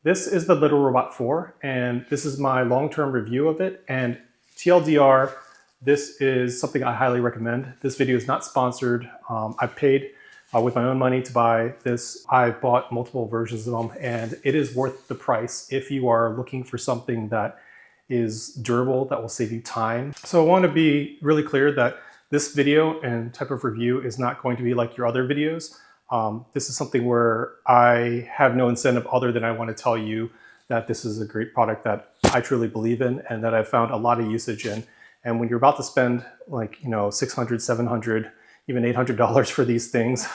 This is the Little Robot 4, and this is my long-term review of it. And TLDR, this is something I highly recommend. This video is not sponsored. I paid with my own money to buy this. I bought multiple versions of them, and it is worth the price if you are looking for something that is durable, that will save you time. So I want to be really clear that this video and type of review is not going to be like your other videos. This is something where I have no incentive other than I want to tell you that this is a great product that I truly believe in and that I've found a lot of usage in. And when you're about to spend like, $600, $700, even $800 for these things,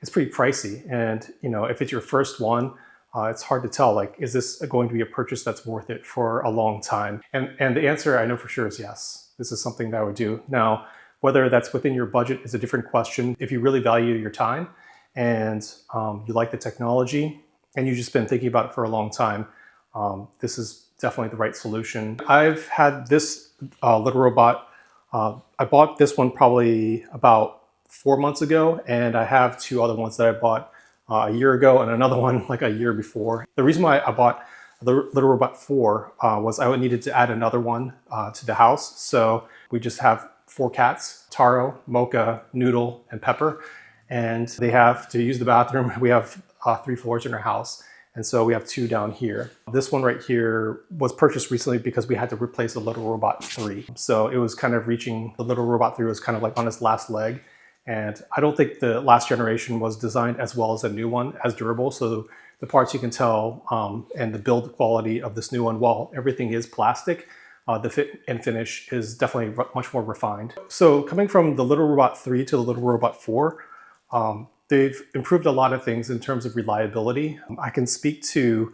it's pretty pricey. And if it's your first one, it's hard to tell, like, is this going to be a purchase that's worth it for a long time? And the answer I know for sure is yes. This is something that I would do. Now, whether that's within your budget is a different question. If you really value your time and you like the technology and you've just been thinking about it for a long time, this is definitely the right solution. I've had this Little Robot. I bought this one probably about 4 months ago, and I have two other ones that I bought a year ago and another one like a year before. The reason why I bought the Little Robot 4 was I needed to add another one to the house. So we just have 4 cats: Taro, Mocha, Noodle, and Pepper. And they have to use the bathroom. We have 3 floors in our house. And so we have 2 down here. This one right here was purchased recently because we had to replace the Little Robot 3. So it was kind of reaching, the Little Robot 3 was kind of like on its last leg. And I don't think the last generation was designed as well as a new one, as durable. So the parts you can tell and the build quality of this new one, while everything is plastic, the fit and finish is definitely much more refined. So coming from the Little Robot 3 to the Little Robot 4, they've improved a lot of things in terms of reliability. I can speak to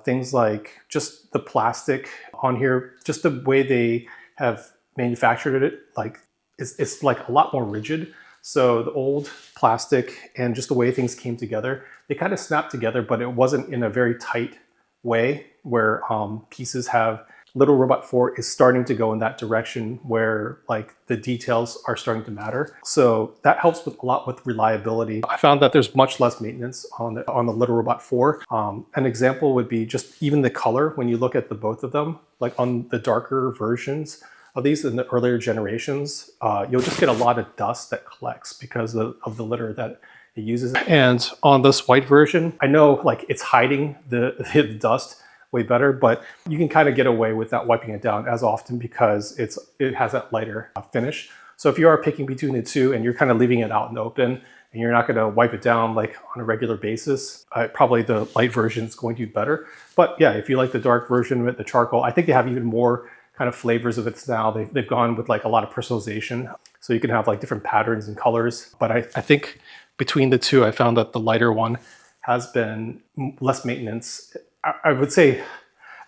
things like just the plastic on here, just the way they have manufactured it, like it's like a lot more rigid. So the old plastic and just the way things came together, they kind of snapped together, but it wasn't in a very tight way where pieces have. Little Robot 4 is starting to go in that direction where like the details are starting to matter. So that helps with a lot with reliability. I found that there's much less maintenance on the Little Robot 4. An example would be just even the color. When you look at the both of them, like on the darker versions of these in the earlier generations, you'll just get a lot of dust that collects because of the litter that it uses. And on this white version, I know like it's hiding the dust way better, but you can kind of get away with not wiping it down as often because it has that lighter finish. So if you are picking between the two and you're kind of leaving it out in the open and you're not going to wipe it down like on a regular basis, probably the light version is going to be better. But yeah, if you like the dark version of it, the charcoal, I think they have even more kind of flavors of it now. They've gone with like a lot of personalization. So you can have like different patterns and colors. But I think between the two, I found that the lighter one has been less maintenance. I would say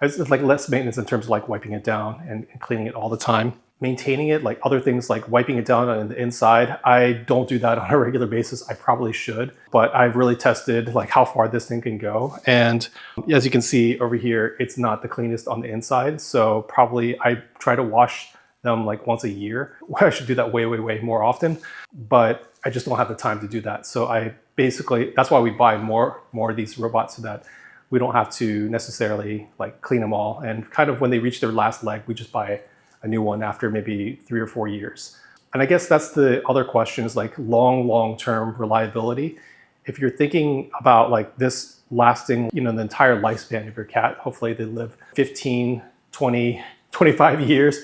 it's like less maintenance in terms of like wiping it down and cleaning it all the time. Maintaining it, like other things like wiping it down on the inside, I don't do that on a regular basis. I probably should, but I've really tested like how far this thing can go. And as you can see over here, it's not the cleanest on the inside. So probably I try to wash them like once a year. I should do that way more often, but I just don't have the time to do that. So I basically, that's why we buy more of these robots, so that we don't have to necessarily like clean them all. And kind of when they reach their last leg, we just buy a new one after maybe 3 or 4 years. And I guess that's the other question, is like long-term reliability. If you're thinking about like this lasting, the entire lifespan of your cat, hopefully they live 15, 20, 25 years.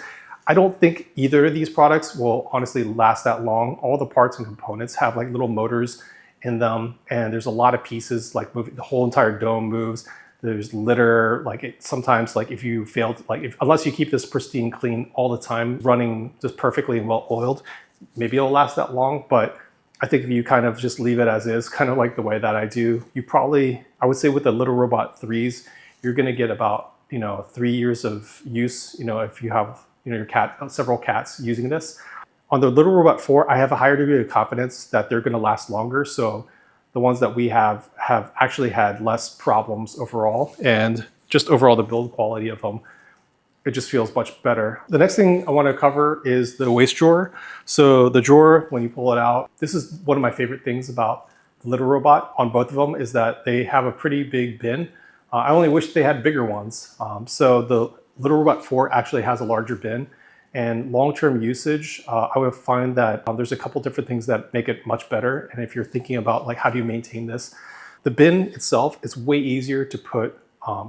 I don't think either of these products will honestly last that long. All the parts and components have like little motors in them, and there's a lot of pieces like moving. The whole entire dome moves. There's litter. Like sometimes, like if you fail, unless you keep this pristine clean all the time, running just perfectly and well oiled, maybe it'll last that long. But I think if you kind of just leave it as is, kind of like the way that I do, you probably, I would say with the Little Robot 3s, you're going to get about 3 years of use. If you have your cat, several cats using this. On the Little Robot 4, I have a higher degree of confidence that they're going to last longer. So the ones that we have actually had less problems overall, and just overall the build quality of them, it just feels much better. The next thing I want to cover is the waste drawer. So the drawer, when you pull it out, this is one of my favorite things about the Little Robot on both of them, is that they have a pretty big bin. I only wish they had bigger ones. So the Little Robot 4 actually has a larger bin. And long-term usage, I would find that there's a couple different things that make it much better. And if you're thinking about like how do you maintain this, the bin itself is way easier to put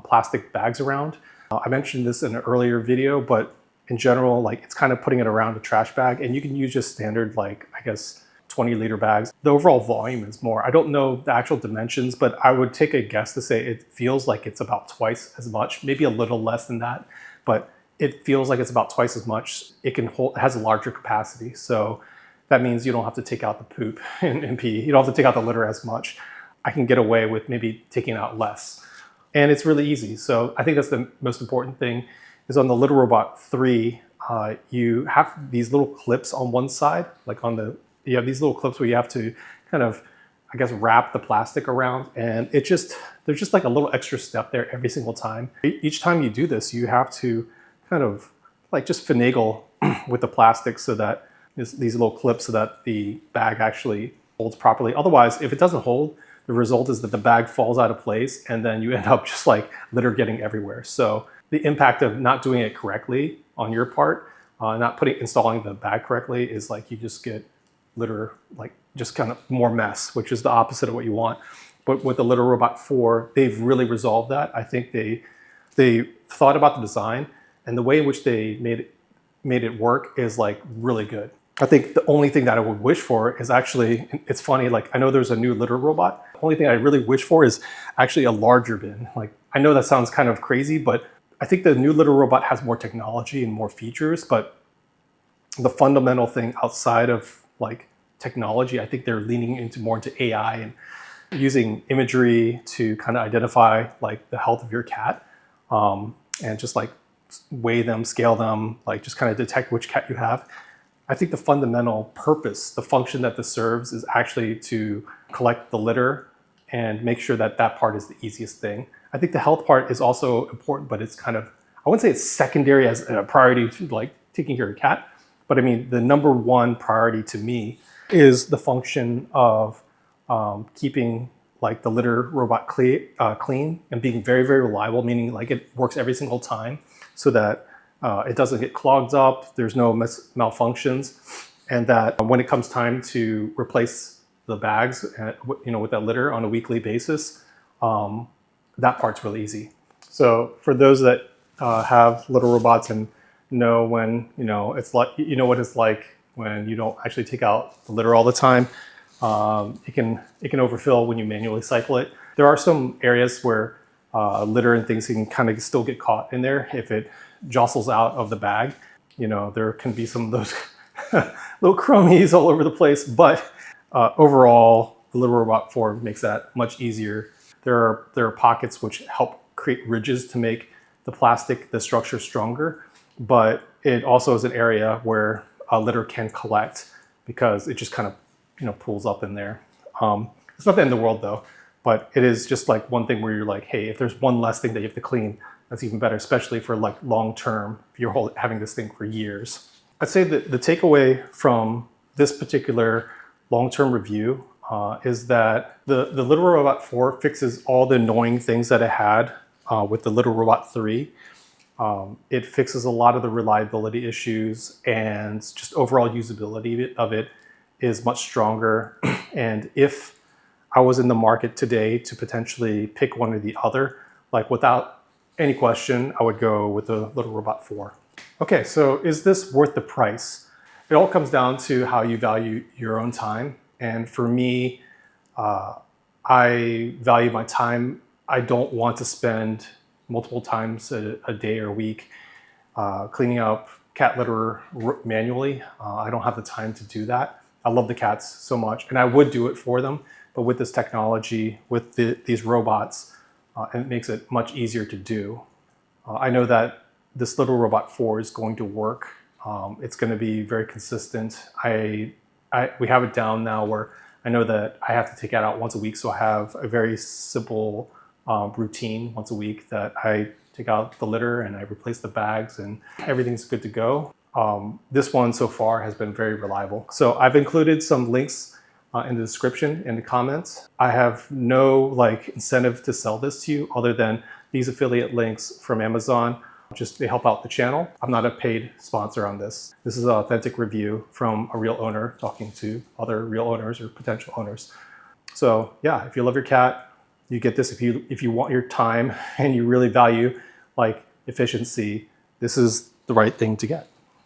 plastic bags around. I mentioned this in an earlier video, but in general, like it's kind of putting it around a trash bag, and you can use just standard, like I guess 20-liter bags. The overall volume is more. I don't know the actual dimensions, but I would take a guess to say it feels like it's about twice as much, maybe a little less than that, but it feels like it's about twice as much. It can hold, it has a larger capacity. So that means you don't have to take out the poop and pee. You don't have to take out the litter as much. I can get away with maybe taking out less. And it's really easy. So I think that's the most important thing is on the Little Robot 3, you have these little clips on one side, like you have these little clips where you have to kind of, I guess, wrap the plastic around. And there's just like a little extra step there every single time. Each time you do this, you have to kind of like just finagle with the plastic so that these little clips so that the bag actually holds properly. Otherwise, if it doesn't hold, the result is that the bag falls out of place and then you end up just like litter getting everywhere. So the impact of not doing it correctly on your part, not installing the bag correctly is like you just get litter, like just kind of more mess, which is the opposite of what you want. But with the Little Robot 4, they've really resolved that. I think they thought about the design, and the way in which they made it work is like really good. I think the only thing that I would wish for is actually, it's funny, like I know there's a new litter robot. The only thing I really wish for is actually a larger bin. Like I know that sounds kind of crazy, but I think the new litter robot has more technology and more features, but the fundamental thing outside of like technology, I think they're leaning more into AI and using imagery to kind of identify like the health of your cat, and just like weigh them, scale them, like just kind of detect which cat you have. I think the fundamental purpose, the function that this serves is actually to collect the litter and make sure that that part is the easiest thing. I think the health part is also important, but it's kind of, I wouldn't say it's secondary as a priority to like taking care of your cat, but I mean, the number one priority to me is the function of keeping like the litter robot clean and being very, very reliable, meaning like it works every single time so that it doesn't get clogged up, there's no malfunctions, and that when it comes time to replace the bags, with that litter on a weekly basis, that part's really easy. So for those that have little robots and know when, it's like, what it's like when you don't actually take out the litter all the time, it can overfill when you manually cycle it. There are some areas where litter and things can kind of still get caught in there if it jostles out of the bag. There can be some of those little crummies all over the place, but overall, the Little Robot 4 makes that much easier. There are pockets which help create ridges to make the structure stronger, but it also is an area where litter can collect because it just kind of pulls up in there. It's not the end of the world though, but it is just like one thing where you're like, hey, if there's one less thing that you have to clean, that's even better, especially for like long term, if you're having this thing for years. I'd say that the takeaway from this particular long-term review is that the Little Robot 4 fixes all the annoying things that it had with the Little Robot 3. It fixes a lot of the reliability issues, and just overall usability of it is much stronger. And if I was in the market today to potentially pick one or the other, like without any question, I would go with the Little Robot 4. Okay, so is this worth the price? It all comes down to how you value your own time. And for me, I value my time. I don't want to spend multiple times a day or a week cleaning up cat litter manually. I don't have the time to do that. I love the cats so much, and I would do it for them. But with this technology, with these robots, it makes it much easier to do. I know that this Little Robot 4 is going to work. It's going to be very consistent. We have it down now where I know that I have to take it out once a week, so I have a very simple routine once a week that I take out the litter and I replace the bags and everything's good to go. This one so far has been very reliable. So I've included some links in the description, in the comments. I have no incentive to sell this to you other than these affiliate links from Amazon. Just they help out the channel. I'm not a paid sponsor on this. This is an authentic review from a real owner talking to other real owners or potential owners. So yeah, if you love your cat, you get this. If you want your time and you really value efficiency, this is the right thing to get.